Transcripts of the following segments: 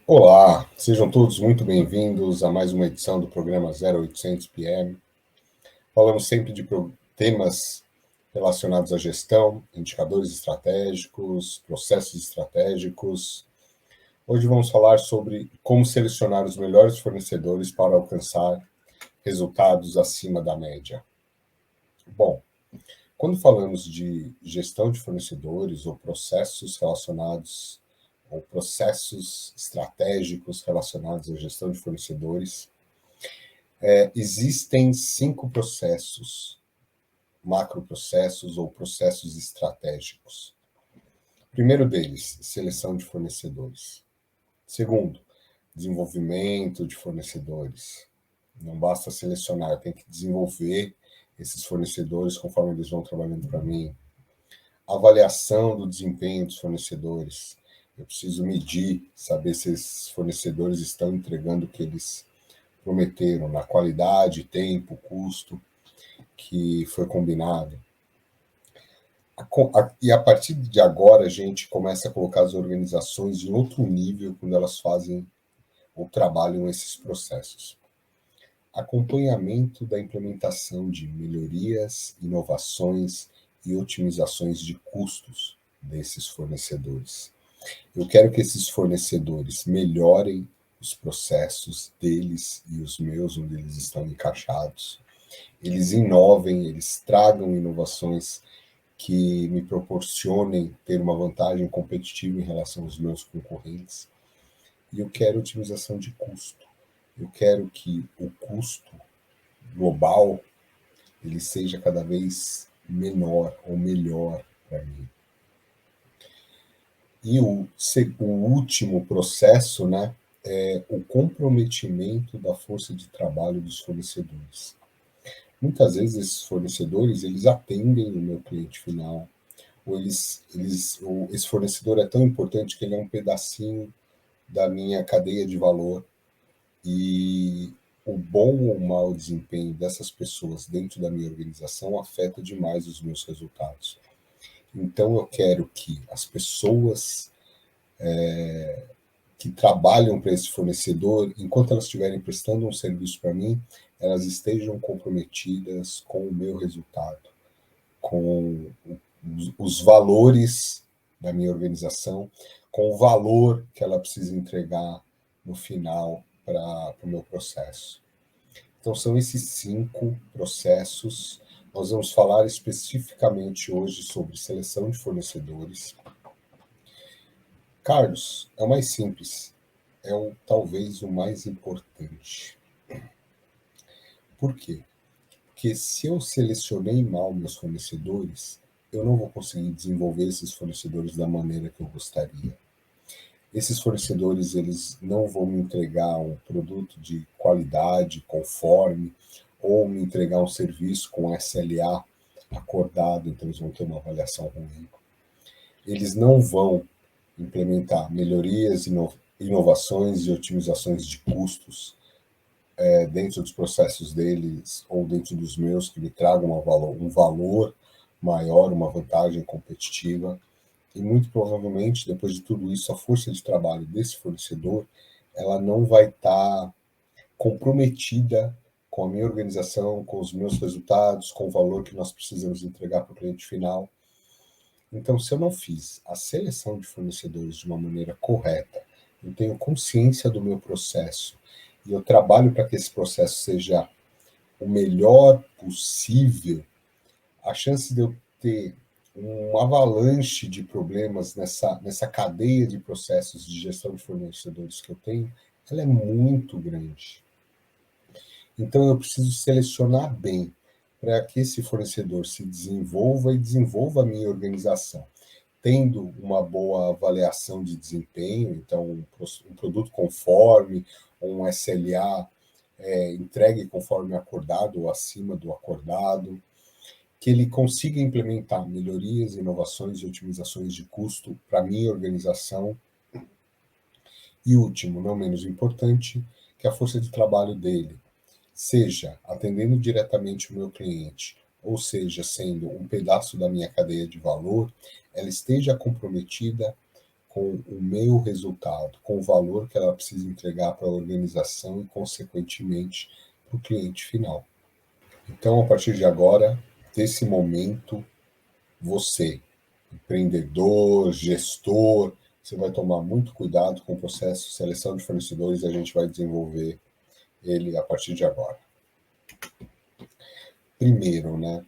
Olá, sejam todos muito bem-vindos a mais uma edição do programa 0800 PM. Falamos sempre de temas relacionados à gestão, indicadores estratégicos, processos estratégicos. Hoje vamos falar sobre como selecionar os melhores fornecedores para alcançar resultados acima da média. Bom, quando falamos de gestão de fornecedores ou processos relacionados ou processos estratégicos relacionados à gestão de fornecedores, existem 5 processos, macroprocessos ou processos estratégicos. Primeiro deles, seleção de fornecedores. Segundo, desenvolvimento de fornecedores. Não basta selecionar, eu tenho que desenvolver esses fornecedores conforme eles vão trabalhando para mim. Avaliação do desempenho dos fornecedores. Eu preciso medir, saber se esses fornecedores estão entregando o que eles prometeram, na qualidade, tempo, custo que foi combinado. E a partir de agora a gente começa a colocar as organizações em outro nível quando elas fazem ou trabalham esses processos. Acompanhamento da implementação de melhorias, inovações e otimizações de custos desses fornecedores. Eu quero que esses fornecedores melhorem os processos deles e os meus, onde eles estão encaixados. Eles inovem, eles tragam inovações que me proporcionem ter uma vantagem competitiva em relação aos meus concorrentes. E eu quero otimização de custo. Eu quero que o custo global ele seja cada vez menor ou melhor para mim. E o último processo, né, é o comprometimento da força de trabalho dos fornecedores. Muitas vezes esses fornecedores eles atendem o meu cliente final, ou esse fornecedor é tão importante que ele é um pedacinho da minha cadeia de valor e o bom ou mau desempenho dessas pessoas dentro da minha organização afeta demais os meus resultados. Então eu quero que as pessoas que trabalham para esse fornecedor, enquanto elas estiverem prestando um serviço para mim, elas estejam comprometidas com o meu resultado, com os valores da minha organização, com o valor que ela precisa entregar no final para o meu processo. Então, são esses 5 processos. Nós vamos falar especificamente hoje sobre seleção de fornecedores. Carlos, é o mais simples, talvez o mais importante. Por quê? Porque se eu selecionei mal meus fornecedores, eu não vou conseguir desenvolver esses fornecedores da maneira que eu gostaria. Esses fornecedores eles não vão me entregar um produto de qualidade conforme, ou me entregar um serviço com SLA acordado, então eles vão ter uma avaliação ruim. Eles não vão implementar melhorias, inovações e otimizações de custos dentro dos processos deles ou dentro dos meus que me tragam um valor maior, uma vantagem competitiva. E muito provavelmente, depois de tudo isso, a força de trabalho desse fornecedor, ela não vai estar comprometida com a minha organização, com os meus resultados, com o valor que nós precisamos entregar para o cliente final. Então, se eu não fiz a seleção de fornecedores de uma maneira correta, eu tenho consciência do meu processo e eu trabalho para que esse processo seja o melhor possível, a chance de eu ter um avalanche de problemas nessa cadeia de processos de gestão de fornecedores que eu tenho, ela é muito grande. Então, eu preciso selecionar bem para que esse fornecedor se desenvolva e desenvolva a minha organização, tendo uma boa avaliação de desempenho, então um produto conforme, um SLA entregue conforme acordado ou acima do acordado, que ele consiga implementar melhorias, inovações e otimizações de custo para a minha organização. E último, não menos importante, que a força de trabalho dele seja atendendo diretamente o meu cliente, ou seja, sendo um pedaço da minha cadeia de valor, ela esteja comprometida com o meu resultado, com o valor que ela precisa entregar para a organização e, consequentemente, para o cliente final. Então, a partir de agora, desse momento, você, empreendedor, gestor, você vai tomar muito cuidado com o processo de seleção de fornecedores e a gente vai desenvolver ele a partir de agora. Primeiro, né,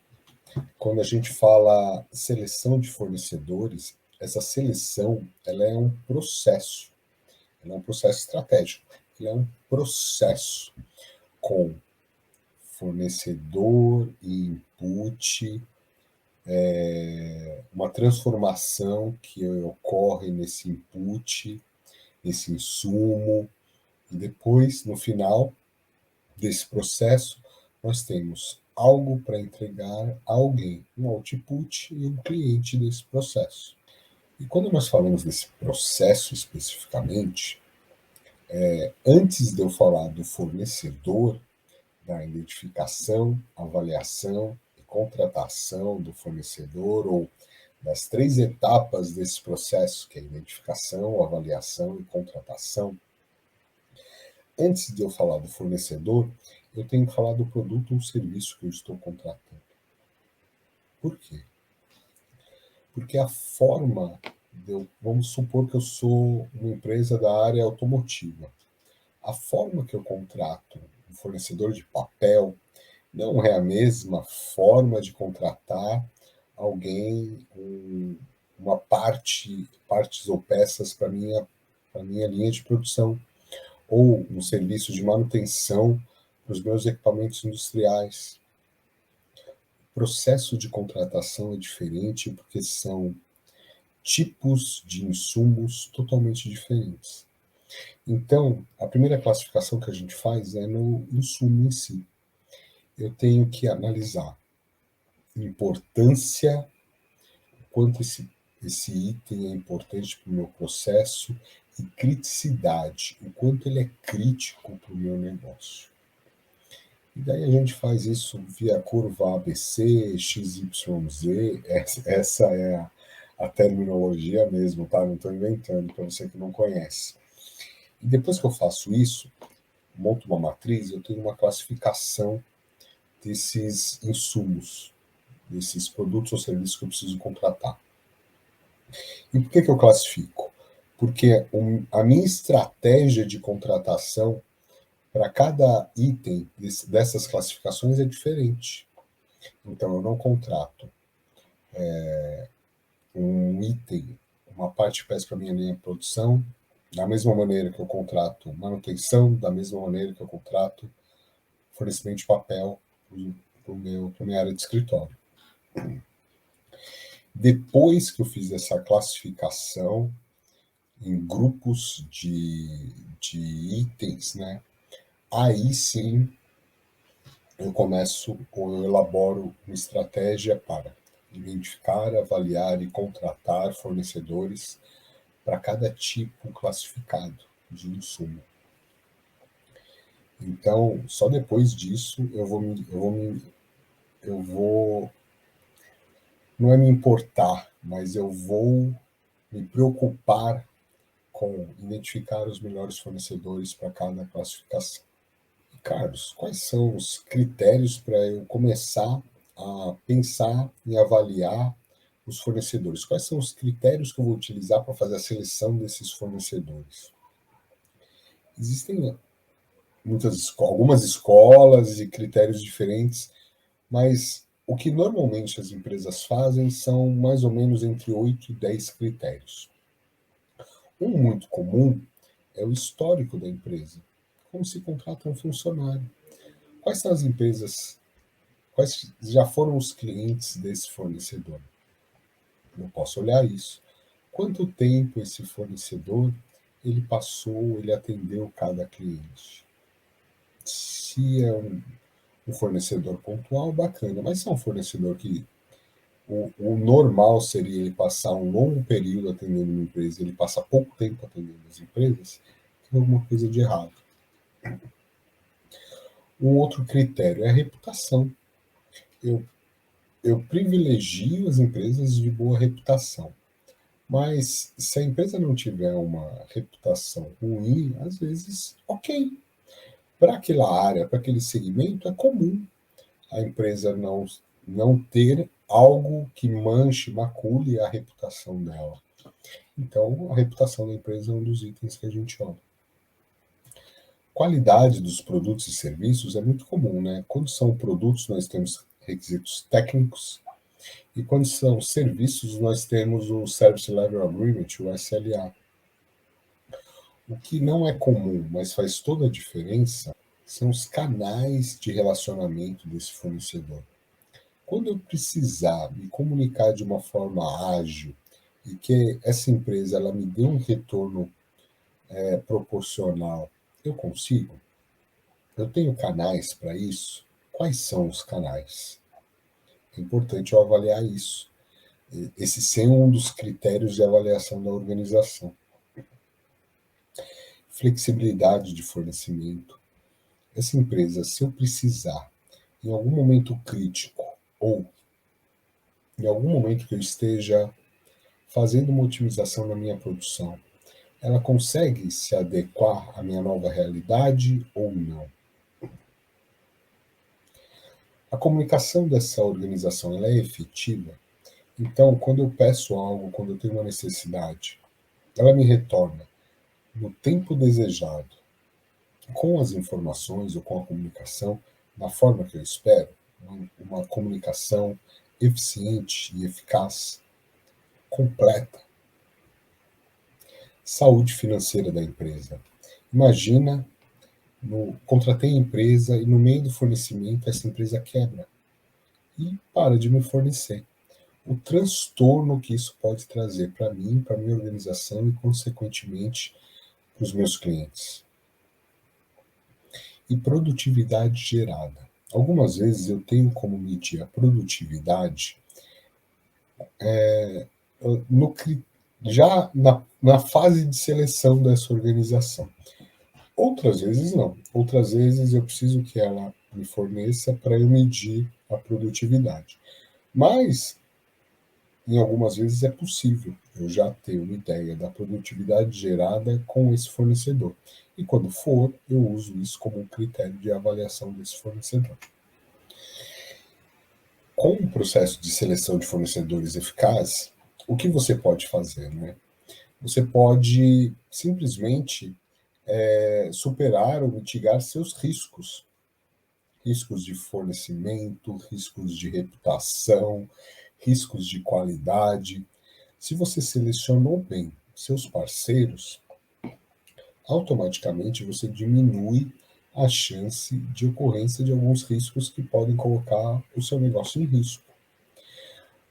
quando a gente fala seleção de fornecedores, essa seleção ela é um processo, ela é um processo estratégico, ela é um processo com fornecedor e input, uma transformação que ocorre nesse input, nesse insumo, e depois, no final desse processo, nós temos algo para entregar a alguém, um output e um cliente desse processo. E quando nós falamos desse processo especificamente, antes de eu falar do fornecedor, da identificação, avaliação e contratação do fornecedor, ou das 3 etapas desse processo, que é identificação, avaliação e contratação, antes de eu falar do fornecedor, eu tenho que falar do produto ou serviço que eu estou contratando. Por quê? Porque a forma vamos supor que eu sou uma empresa da área automotiva. A forma que eu contrato um fornecedor de papel não é a mesma forma de contratar alguém, uma partes ou peças para minha linha de produção, ou um serviço de manutenção para os meus equipamentos industriais. O processo de contratação é diferente porque são tipos de insumos totalmente diferentes. Então, a primeira classificação que a gente faz é no insumo em si. Eu tenho que analisar a importância, quanto esse item é importante para o meu processo, e criticidade, o quanto ele é crítico para o meu negócio. E daí a gente faz isso via curva ABC, XYZ, essa é a terminologia mesmo, tá? Não estou inventando para você que não conhece. E depois que eu faço isso, monto uma matriz, eu tenho uma classificação desses insumos, desses produtos ou serviços que eu preciso contratar. E por que eu classifico? Porque a minha estratégia de contratação para cada item dessas classificações é diferente. Então, eu não contrato um item, uma parte de peça para minha linha de produção, da mesma maneira que eu contrato manutenção, da mesma maneira que eu contrato fornecimento de papel para minha área de escritório. Depois que eu fiz essa classificação em grupos de itens, né, aí sim eu começo ou eu elaboro uma estratégia para identificar, avaliar e contratar fornecedores para cada tipo classificado de insumo. Então, só depois disso eu vou não é me importar, mas eu vou me preocupar com identificar os melhores fornecedores para cada classificação. Carlos, quais são os critérios para eu começar a pensar em avaliar os fornecedores? Quais são os critérios que eu vou utilizar para fazer a seleção desses fornecedores? Existem algumas escolas e critérios diferentes, mas o que normalmente as empresas fazem são mais ou menos entre 8 e 10 critérios. Um muito comum é o histórico da empresa. Como se contrata um funcionário? Quais são as empresas, quais já foram os clientes desse fornecedor? Eu posso olhar isso. Quanto tempo esse fornecedor ele passou, ele atendeu cada cliente? Se é um fornecedor pontual, bacana, mas se é um fornecedor que o normal seria ele passar um longo período atendendo uma empresa, ele passa pouco tempo atendendo as empresas, tem alguma coisa de errado. Um outro critério é a reputação. Eu privilegio as empresas de boa reputação. Mas se a empresa não tiver uma reputação ruim, às vezes, ok. Para aquela área, para aquele segmento, é comum a empresa não ter algo que manche, macule a reputação dela. Então, a reputação da empresa é um dos itens que a gente olha. Qualidade dos produtos e serviços é muito comum, né? Quando são produtos, nós temos requisitos técnicos, e quando são serviços, nós temos o Service Level Agreement, o SLA. O que não é comum, mas faz toda a diferença, são os canais de relacionamento desse fornecedor. Quando eu precisar me comunicar de uma forma ágil e que essa empresa ela me dê um retorno proporcional, eu consigo? Eu tenho canais para isso? Quais são os canais? É importante eu avaliar isso. Esse ser um dos critérios de avaliação da organização. Flexibilidade de fornecimento. Essa empresa, se eu precisar, em algum momento crítico, ou em algum momento que eu esteja fazendo uma otimização na minha produção, ela consegue se adequar à minha nova realidade ou não? A comunicação dessa organização ela é efetiva? Então, quando eu peço algo, quando eu tenho uma necessidade, ela me retorna no tempo desejado, com as informações ou com a comunicação da forma que eu espero, uma comunicação eficiente e eficaz, completa. Saúde financeira da empresa. Imagina, contratei a empresa e no meio do fornecimento essa empresa quebra e para de me fornecer. O transtorno que isso pode trazer para mim, para a minha organização e, consequentemente, para os meus clientes. E produtividade gerada. Algumas vezes eu tenho como medir a produtividade no, já na fase de seleção dessa organização. Outras vezes não. Outras vezes eu preciso que ela me forneça para eu medir a produtividade. Mas, em algumas vezes é possível eu já ter uma ideia da produtividade gerada com esse fornecedor. E quando for, eu uso isso como um critério de avaliação desse fornecedor. Com um processo de seleção de fornecedores eficaz, o que você pode fazer, né? Você pode simplesmente superar ou mitigar seus riscos. Riscos de fornecimento, riscos de reputação, riscos de qualidade. Se você selecionou bem seus parceiros, automaticamente você diminui a chance de ocorrência de alguns riscos que podem colocar o seu negócio em risco.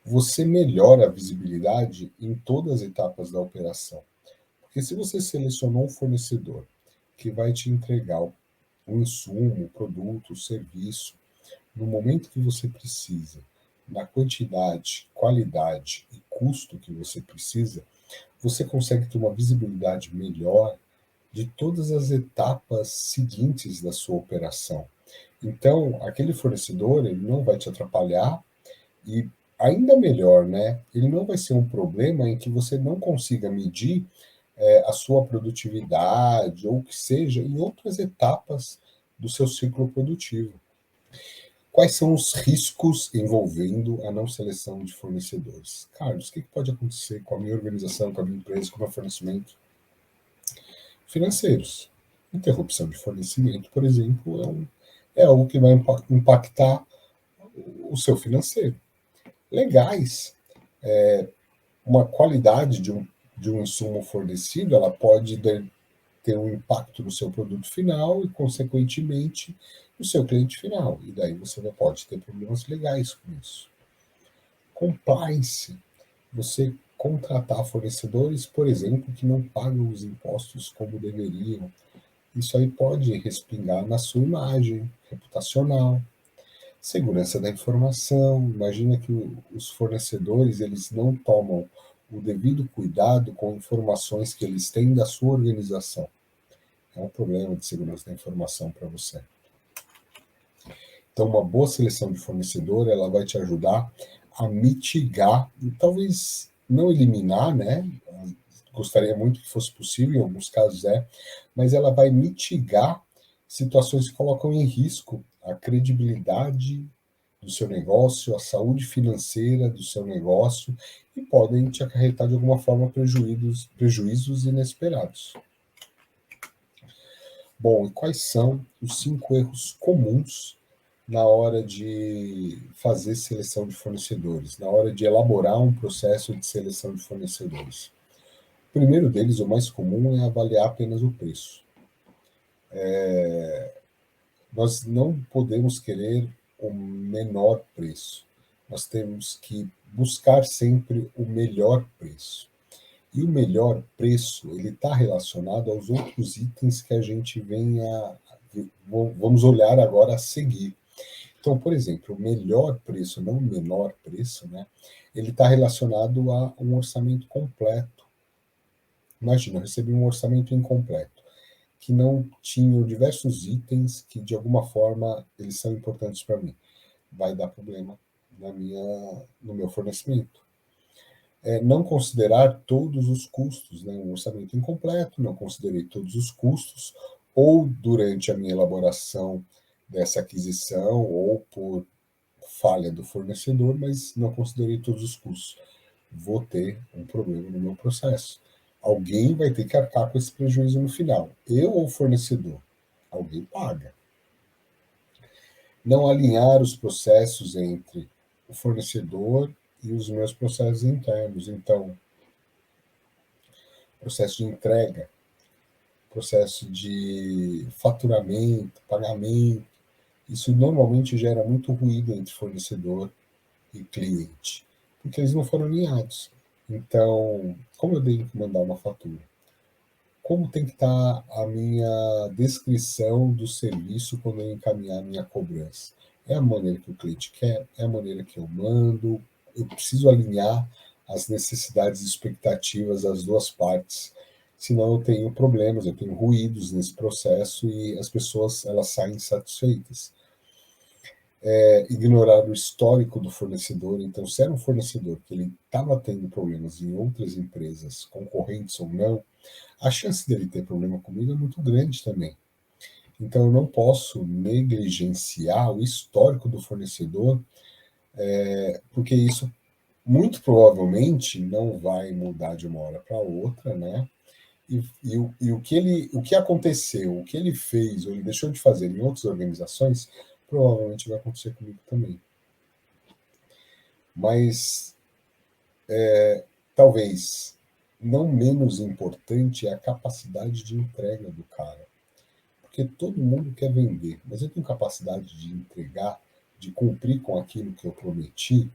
Você melhora a visibilidade em todas as etapas da operação. Porque se você selecionou um fornecedor que vai te entregar um insumo, um produto, um serviço, no momento que você precisa, na quantidade, qualidade e custo que você precisa, você consegue ter uma visibilidade melhor de todas as etapas seguintes da sua operação. Então, aquele fornecedor, ele não vai te atrapalhar e, ainda melhor, né? Ele não vai ser um problema em que você não consiga medir a sua produtividade ou o que seja em outras etapas do seu ciclo produtivo. Quais são os riscos envolvendo a não seleção de fornecedores? Carlos, o que pode acontecer com a minha organização, com a minha empresa, com o meu fornecimento? Financeiros. Interrupção de fornecimento, por exemplo, é algo que vai impactar o seu financeiro. Legais. Uma qualidade de um insumo fornecido, ela pode ter um impacto no seu produto final e, consequentemente, no seu cliente final. E daí você não pode ter problemas legais com isso. Compliance. Você contratar fornecedores, por exemplo, que não pagam os impostos como deveriam. Isso aí pode respingar na sua imagem reputacional. Segurança da informação. Imagina que os fornecedores eles não tomam o devido cuidado com informações que eles têm da sua organização. É um problema de segurança da informação para você. Então, uma boa seleção de fornecedor, ela vai te ajudar a mitigar e talvez não eliminar, né? Gostaria muito que fosse possível, em alguns casos mas ela vai mitigar situações que colocam em risco a credibilidade do seu negócio, a saúde financeira do seu negócio e podem te acarretar de alguma forma prejuízos inesperados. Bom, e quais são os 5 erros comuns na hora de fazer seleção de fornecedores, na hora de elaborar um processo de seleção de fornecedores? O primeiro deles, o mais comum, é avaliar apenas o preço. Nós não podemos querer o menor preço. Nós temos que buscar sempre o melhor preço. E o melhor preço, ele está relacionado aos outros itens que a gente vamos olhar agora a seguir. Então, por exemplo, o melhor preço, não o menor preço, né? Ele está relacionado a um orçamento completo. Imagina, eu recebi um orçamento incompleto, que não tinha diversos itens que, de alguma forma, eles são importantes para mim. Vai dar problema no meu fornecimento. Não considerar todos os custos, né? Um orçamento incompleto, não considerei todos os custos, ou durante a minha elaboração dessa aquisição, ou por falha do fornecedor, mas não considerei todos os custos. Vou ter um problema no meu processo. Alguém vai ter que arcar com esse prejuízo no final. Eu ou o fornecedor? Alguém paga. Não alinhar os processos entre o fornecedor e os meus processos internos. Então, processo de entrega, processo de faturamento, pagamento, isso normalmente gera muito ruído entre fornecedor e cliente, porque eles não foram alinhados. Então, como eu tenho que mandar uma fatura? Como tem que estar a minha descrição do serviço quando eu encaminhar a minha cobrança? É a maneira que o cliente quer? É a maneira que eu mando? Eu preciso alinhar as necessidades e expectativas das duas partes, senão eu tenho problemas, eu tenho ruídos nesse processo e as pessoas elas saem insatisfeitas. Ignorar o histórico do fornecedor. Então, se era um fornecedor que ele estava tendo problemas em outras empresas, concorrentes ou não, a chance dele ter problema comigo é muito grande também. Então, eu não posso negligenciar o histórico do fornecedor, porque isso muito provavelmente não vai mudar de uma hora para outra, né? E o que aconteceu, o que ele fez ou ele deixou de fazer em outras organizações, provavelmente vai acontecer comigo também. Mas talvez não menos importante é a capacidade de entrega do cara. Porque todo mundo quer vender, mas eu tenho capacidade de entregar, de cumprir com aquilo que eu prometi,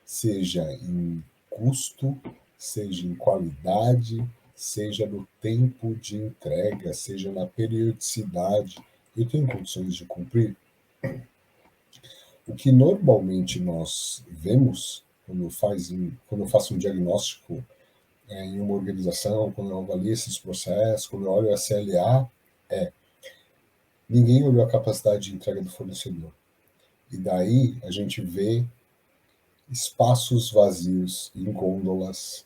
seja em custo, seja em qualidade, seja no tempo de entrega, seja na periodicidade. Eu tenho condições de cumprir? O que normalmente nós vemos quando eu faço um diagnóstico em uma organização, quando eu avalio esses processos, quando eu olho a SLA, ninguém olhou a capacidade de entrega do fornecedor. E daí a gente vê espaços vazios em gôndolas,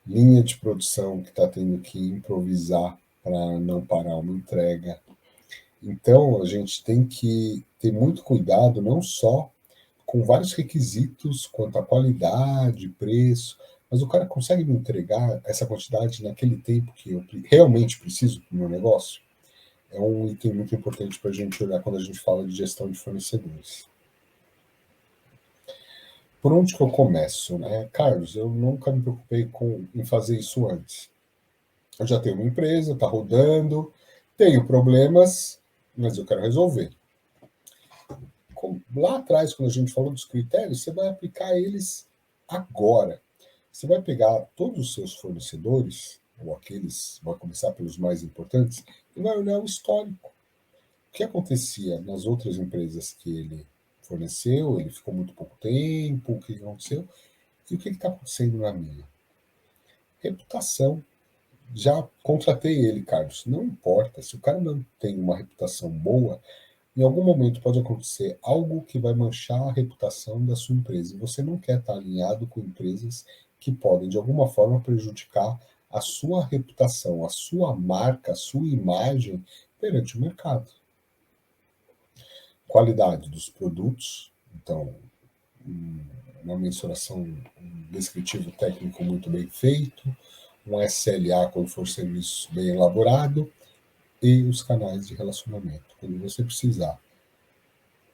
linha de produção que está tendo que improvisar para não parar uma entrega. Então a gente tem que ter muito cuidado, não só com vários requisitos quanto à qualidade, preço, mas o cara consegue me entregar essa quantidade naquele tempo que eu realmente preciso para o meu negócio? É um item muito importante para a gente olhar quando a gente fala de gestão de fornecedores. Por onde que eu começo, né? Carlos, eu nunca me preocupei em fazer isso antes. Eu já tenho uma empresa, está rodando, tenho problemas, mas eu quero resolver. Lá atrás, quando a gente falou dos critérios, você vai aplicar eles agora. Você vai pegar todos os seus fornecedores, ou aqueles, vai começar pelos mais importantes, e vai olhar o histórico. O que acontecia nas outras empresas que ele forneceu, ele ficou muito pouco tempo, o que aconteceu, e o que está acontecendo na minha? Reputação. Já contratei ele, Carlos. Não importa, se o cara não tem uma reputação boa, em algum momento pode acontecer algo que vai manchar a reputação da sua empresa. E você não quer estar alinhado com empresas que podem, de alguma forma, prejudicar a sua reputação, a sua marca, a sua imagem perante o mercado. Qualidade dos produtos, então, uma mensuração, um descritivo técnico muito bem feito, um SLA quando for serviço bem elaborado, e os canais de relacionamento. Quando você precisar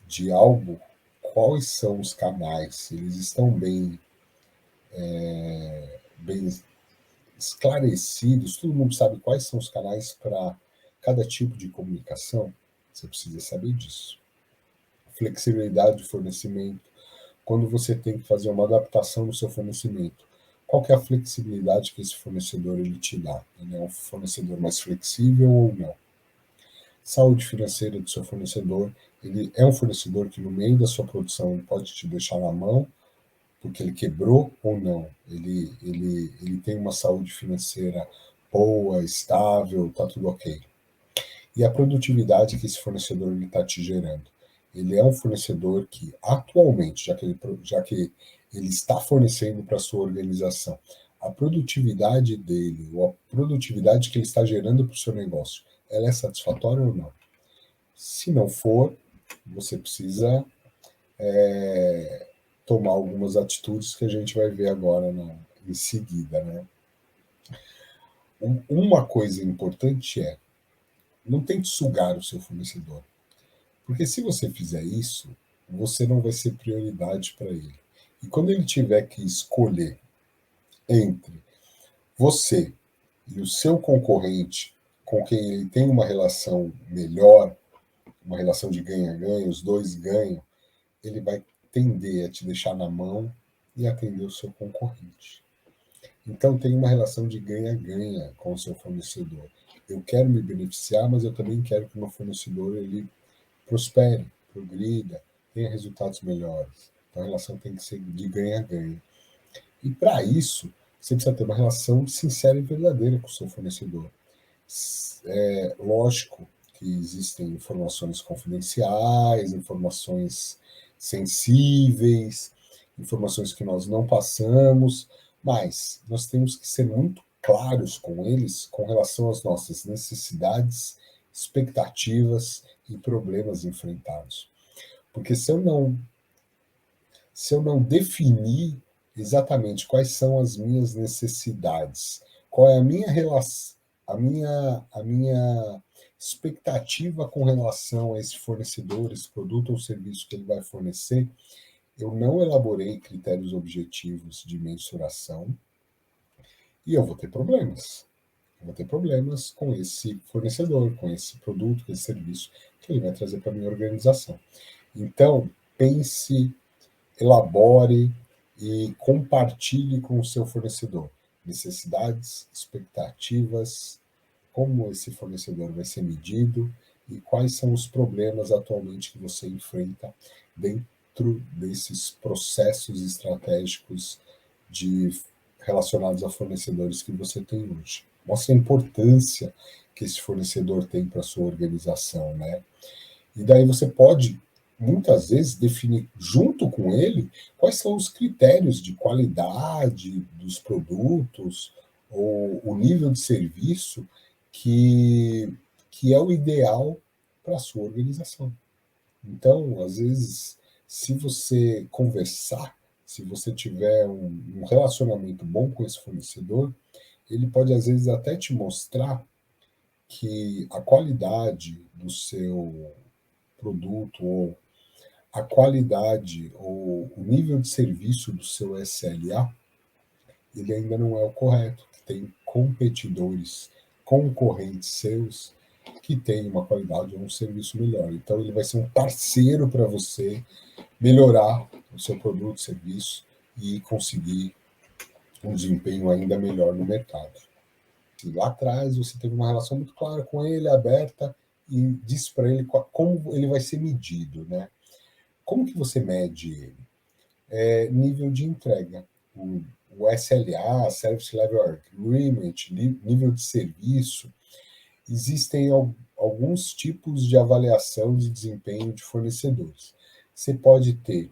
de algo, quais são os canais? Eles estão bem esclarecidos? Todo mundo sabe quais são os canais para cada tipo de comunicação? Você precisa saber disso. Flexibilidade de fornecimento. Quando você tem que fazer uma adaptação no seu fornecimento, qual que é a flexibilidade que esse fornecedor ele te dá? Ele é um fornecedor mais flexível ou não? Saúde financeira do seu fornecedor. Ele é um fornecedor que no meio da sua produção ele pode te deixar na mão porque ele quebrou ou não. Ele tem uma saúde financeira boa, estável, está tudo ok. E a produtividade que esse fornecedor está te gerando. Ele é um fornecedor que, atualmente, já que ele está fornecendo para a sua organização, a produtividade dele, ou a produtividade que ele está gerando para o seu negócio, ela é satisfatória ou não? Se não for, você precisa tomar algumas atitudes que a gente vai ver agora em seguida. Né? Uma coisa importante é, não tente sugar o seu fornecedor. Porque se você fizer isso, você não vai ser prioridade para ele. E quando ele tiver que escolher entre você e o seu concorrente, com quem ele tem uma relação melhor, uma relação de ganha-ganha, os dois ganham, ele vai tender a te deixar na mão e atender o seu concorrente. Então tem uma relação de ganha-ganha com o seu fornecedor. Eu quero me beneficiar, mas eu também quero que o meu fornecedor ele prospere, progrida, tenha resultados melhores. Então a relação tem que ser de ganha-ganha. E para isso, você precisa ter uma relação sincera e verdadeira com o seu fornecedor. É lógico que existem informações confidenciais, informações sensíveis, informações que nós não passamos, mas nós temos que ser muito claros com eles com relação às nossas necessidades, expectativas e problemas enfrentados. Porque se eu não definir exatamente quais são as minhas necessidades, qual é a minha relação, a minha expectativa com relação a esse fornecedor, esse produto ou serviço que ele vai fornecer, eu não elaborei critérios objetivos de mensuração e eu vou ter problemas. Eu vou ter problemas com esse fornecedor, com esse produto, com esse serviço que ele vai trazer para a minha organização. Então, pense, elabore e compartilhe com o seu fornecedor necessidades, expectativas, como esse fornecedor vai ser medido e quais são os problemas atualmente que você enfrenta dentro desses processos estratégicos relacionados a fornecedores que você tem hoje. Mostra a importância que esse fornecedor tem para a sua organização, né? E daí você pode, muitas vezes, definir junto com ele quais são os critérios de qualidade dos produtos ou o nível de serviço que é o ideal para a sua organização. Então, às vezes, se você conversar, se você tiver um relacionamento bom com esse fornecedor, ele pode, às vezes, até te mostrar que a qualidade do seu produto ou a qualidade ou o nível de serviço do seu SLA, ele ainda não é o correto, que tem competidores, concorrentes seus que têm uma qualidade ou um serviço melhor. Então ele vai ser um parceiro para você melhorar o seu produto, serviço e conseguir um desempenho ainda melhor no mercado. E lá atrás você teve uma relação muito clara com ele, aberta, e disse para ele como ele vai ser medido, né? Como que você mede ele? Nível de entrega. O SLA, Service Level Agreement, nível de serviço. Existem alguns tipos de avaliação de desempenho de fornecedores. Você pode ter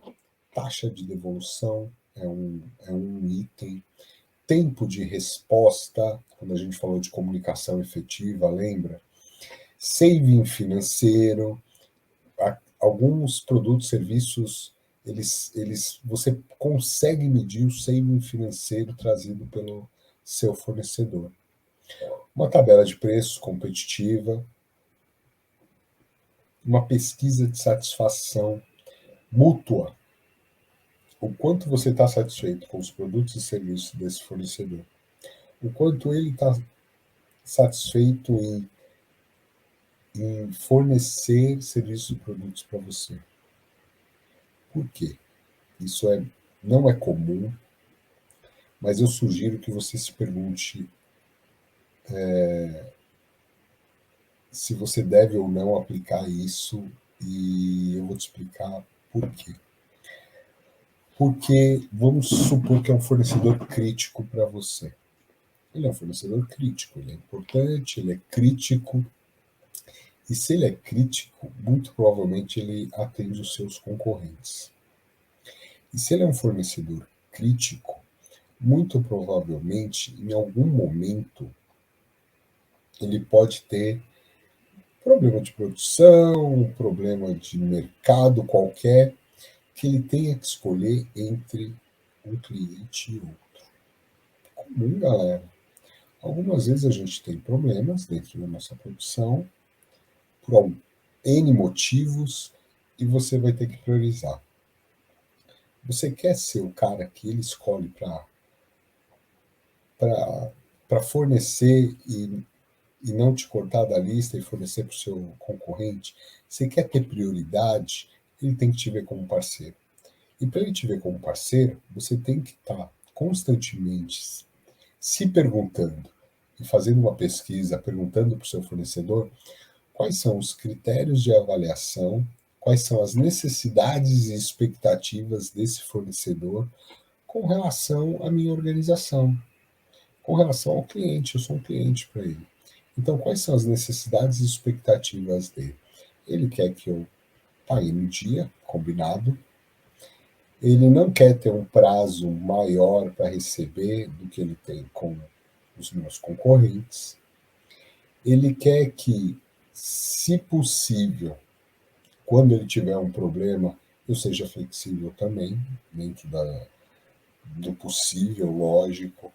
taxa de devolução, é um item. Tempo de resposta, quando a gente falou de comunicação efetiva, lembra? Saving financeiro, alguns produtos, serviços, você consegue medir o saving financeiro trazido pelo seu fornecedor. Uma tabela de preços competitiva, uma pesquisa de satisfação mútua. O quanto você está satisfeito com os produtos e serviços desse fornecedor. O quanto ele está satisfeito em fornecer serviços e produtos para você. Por quê? Isso não é comum, mas eu sugiro que você se pergunte se você deve ou não aplicar isso, e eu vou te explicar por quê. Porque vamos supor que é um fornecedor crítico para você. Ele é um fornecedor crítico, ele é importante, ele é crítico, e se ele é crítico, muito provavelmente ele atende os seus concorrentes. E se ele é um fornecedor crítico, muito provavelmente, em algum momento, ele pode ter problema de produção, problema de mercado qualquer, que ele tenha que escolher entre um cliente e outro. Comum, galera. Algumas vezes a gente tem problemas dentro da nossa produção, por N motivos, e você vai ter que priorizar. Você quer ser o cara que ele escolhe para fornecer e não te cortar da lista e fornecer para o seu concorrente? Você quer ter prioridade? Ele tem que te ver como parceiro. E para ele te ver como parceiro, você tem que estar constantemente se perguntando e fazendo uma pesquisa, perguntando para o seu fornecedor quais são os critérios de avaliação, quais são as necessidades e expectativas desse fornecedor com relação à minha organização, com relação ao cliente. Eu sou um cliente para ele. Então, quais são as necessidades e expectativas dele? Ele quer que eu pague no dia, combinado. Ele não quer ter um prazo maior para receber do que ele tem com os meus concorrentes. Ele quer que, se possível, quando ele tiver um problema, eu seja flexível também, dentro do possível, lógico.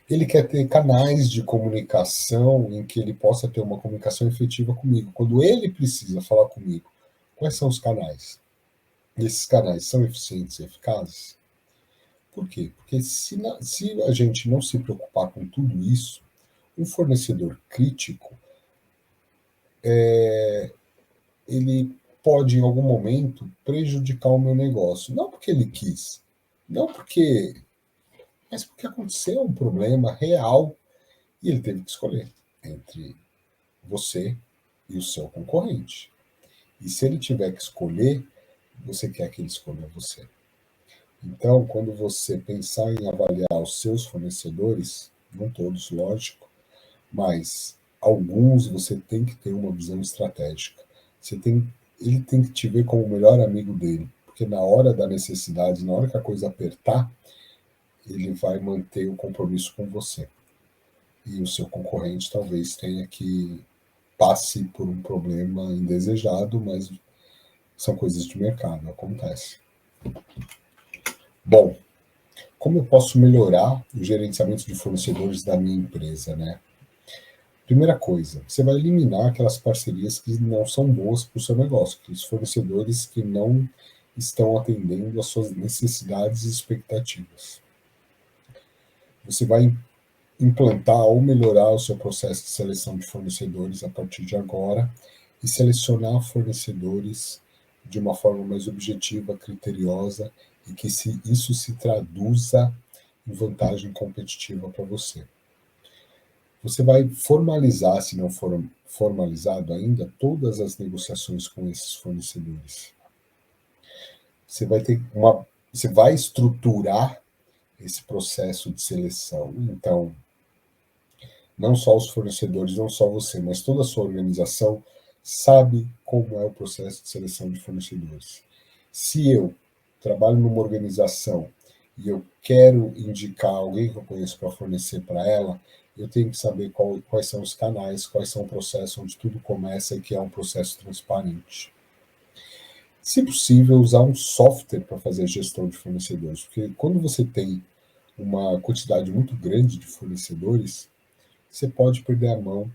Ele quer ter canais de comunicação em que ele possa ter uma comunicação efetiva comigo. Quando ele precisa falar comigo, quais são os canais? Esses canais são eficientes e eficazes? Por quê? Porque se a gente não se preocupar com tudo isso, um fornecedor crítico, ele pode, em algum momento, prejudicar o meu negócio. Não porque ele quis, mas porque aconteceu um problema real e ele teve que escolher entre você e o seu concorrente. E se ele tiver que escolher, você quer que ele escolha você. Então, quando você pensar em avaliar os seus fornecedores, não todos, lógico, mas alguns você tem que ter uma visão estratégica. Ele tem que te ver como o melhor amigo dele, porque na hora da necessidade, na hora que a coisa apertar, ele vai manter o compromisso com você. E o seu concorrente talvez tenha que passe por um problema indesejado, mas são coisas de mercado, acontece. Bom, como eu posso melhorar o gerenciamento de fornecedores da minha empresa, né? Primeira coisa, você vai eliminar aquelas parcerias que não são boas para o seu negócio, aqueles fornecedores que não estão atendendo às suas necessidades e expectativas. Você vai implantar ou melhorar o seu processo de seleção de fornecedores a partir de agora e selecionar fornecedores de uma forma mais objetiva, criteriosa e que isso se traduza em vantagem competitiva para você. Você vai formalizar, se não for formalizado ainda, todas as negociações com esses fornecedores. Você vai estruturar esse processo de seleção. Então, não só os fornecedores, não só você, mas toda a sua organização sabe como é o processo de seleção de fornecedores. Se eu trabalho numa organização e eu quero indicar alguém que eu conheço para fornecer para ela, eu tenho que saber quais são os canais, quais são o processo onde tudo começa e que é um processo transparente. Se possível, usar um software para fazer a gestão de fornecedores, porque quando você tem uma quantidade muito grande de fornecedores, você pode perder a mão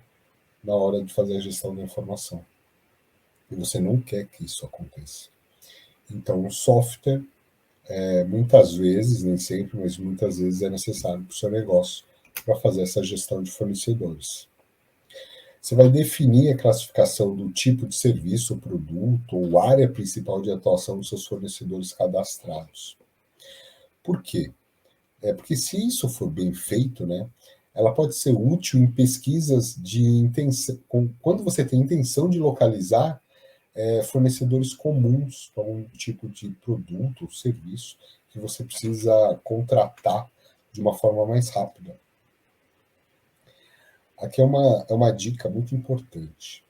na hora de fazer a gestão da informação. E você não quer que isso aconteça. Então, o software, muitas vezes, nem sempre, mas muitas vezes é necessário para o seu negócio para fazer essa gestão de fornecedores. Você vai definir a classificação do tipo de serviço, produto ou área principal de atuação dos seus fornecedores cadastrados. Por quê? Porque se isso for bem feito, né, ela pode ser útil em pesquisas de intenção, quando você tem intenção de localizar fornecedores comuns para um tipo de produto ou serviço que você precisa contratar de uma forma mais rápida. Aqui é uma dica muito importante.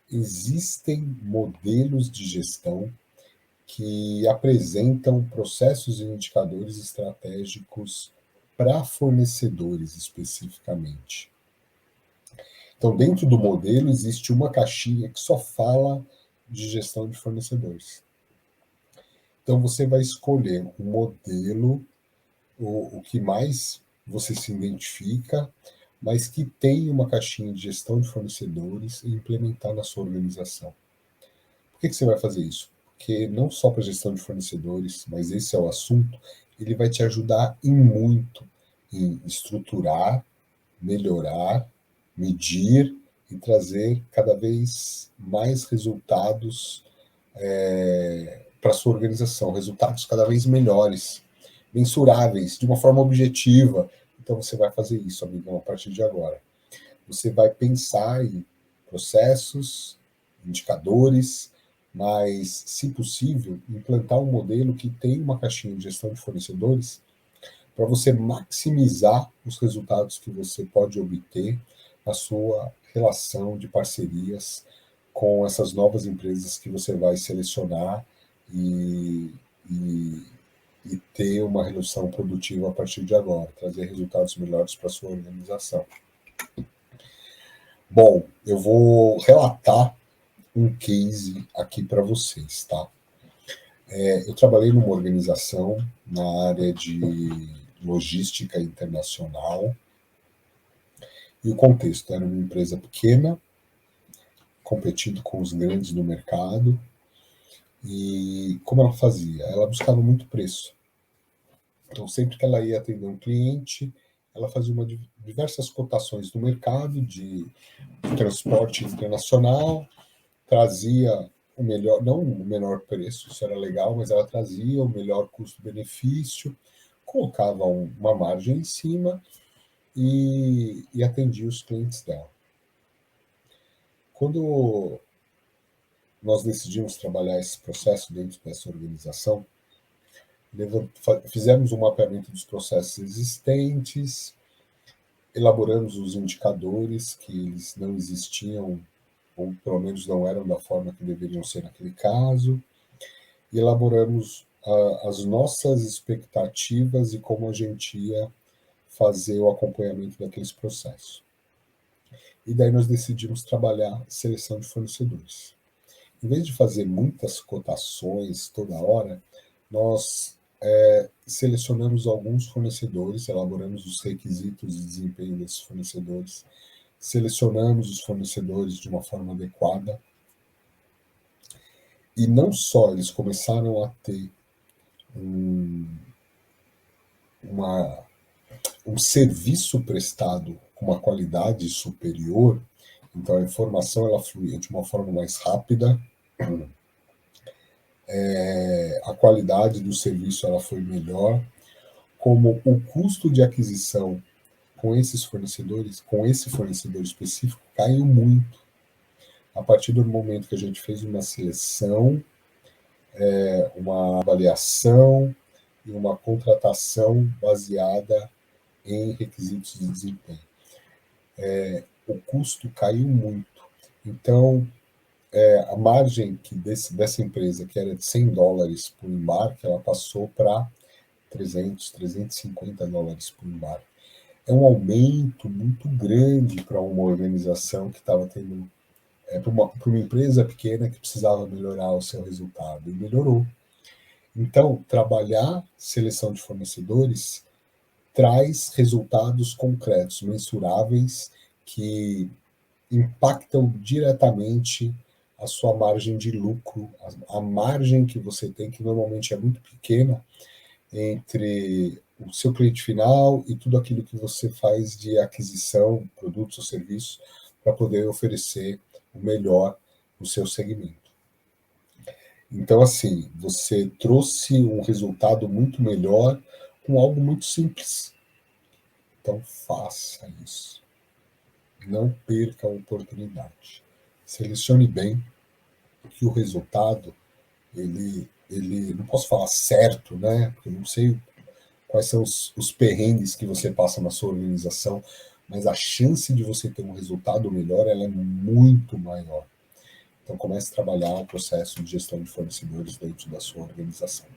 Existem modelos de gestão que apresentam processos e indicadores estratégicos para fornecedores especificamente. Então, dentro do modelo, existe uma caixinha que só fala de gestão de fornecedores. Então, você vai escolher um modelo, o que mais você se identifica, mas que tem uma caixinha de gestão de fornecedores e implementar na sua organização. Por que você vai fazer isso? Porque não só para gestão de fornecedores, mas esse é o assunto, ele vai te ajudar em muito em estruturar, melhorar, medir e trazer cada vez mais resultados para a sua organização, resultados cada vez melhores, mensuráveis, de uma forma objetiva. Então você vai fazer isso, amigão, a partir de agora. Você vai pensar em processos, indicadores, mas, se possível, implantar um modelo que tem uma caixinha de gestão de fornecedores para você maximizar os resultados que você pode obter na sua relação de parcerias com essas novas empresas que você vai selecionar e, e, e ter uma redução produtiva a partir de agora, trazer resultados melhores para a sua organização. Bom, eu vou relatar um case aqui para vocês, tá? Eu trabalhei numa organização na área de logística internacional e o contexto era uma empresa pequena, competindo com os grandes no mercado. E como ela fazia? Ela buscava muito preço. Então, sempre que ela ia atender um cliente, ela fazia diversas cotações no mercado de transporte internacional, trazia o melhor, não o menor preço, isso era legal, mas ela trazia o melhor custo-benefício, colocava uma margem em cima e atendia os clientes dela. Quando nós decidimos trabalhar esse processo dentro dessa organização, fizemos um mapeamento dos processos existentes, elaboramos os indicadores que eles não existiam, ou pelo menos não eram da forma que deveriam ser naquele caso, e elaboramos as nossas expectativas e como a gente ia fazer o acompanhamento daqueles processos. E daí nós decidimos trabalhar seleção de fornecedores. Em vez de fazer muitas cotações toda hora, nós selecionamos alguns fornecedores, elaboramos os requisitos de desempenho desses fornecedores, selecionamos os fornecedores de uma forma adequada, e não só eles começaram a ter um serviço prestado com uma qualidade superior, então a informação ela fluía de uma forma mais rápida, a qualidade do serviço ela foi melhor, como o custo de aquisição com esses fornecedores, com esse fornecedor específico, caiu muito. A partir do momento que a gente fez uma seleção, uma avaliação e uma contratação baseada em requisitos de desempenho. O custo caiu muito. Então, a margem dessa empresa, que era de $100 por embarque, ela passou para $350 por embarque. É um aumento muito grande para uma organização que estava tendo, para uma empresa pequena que precisava melhorar o seu resultado, e melhorou. Então, trabalhar seleção de fornecedores traz resultados concretos, mensuráveis, que impactam diretamente a sua margem de lucro, a margem que você tem, que normalmente é muito pequena, entre o seu cliente final e tudo aquilo que você faz de aquisição, produtos ou serviços, para poder oferecer o melhor no seu segmento. Então, assim, você trouxe um resultado muito melhor com algo muito simples. Então, faça isso. Não perca a oportunidade. Selecione bem, que o resultado, ele não posso falar certo, né? Porque eu não sei quais são os perrengues que você passa na sua organização, mas a chance de você ter um resultado melhor, ela é muito maior. Então comece a trabalhar o processo de gestão de fornecedores dentro da sua organização.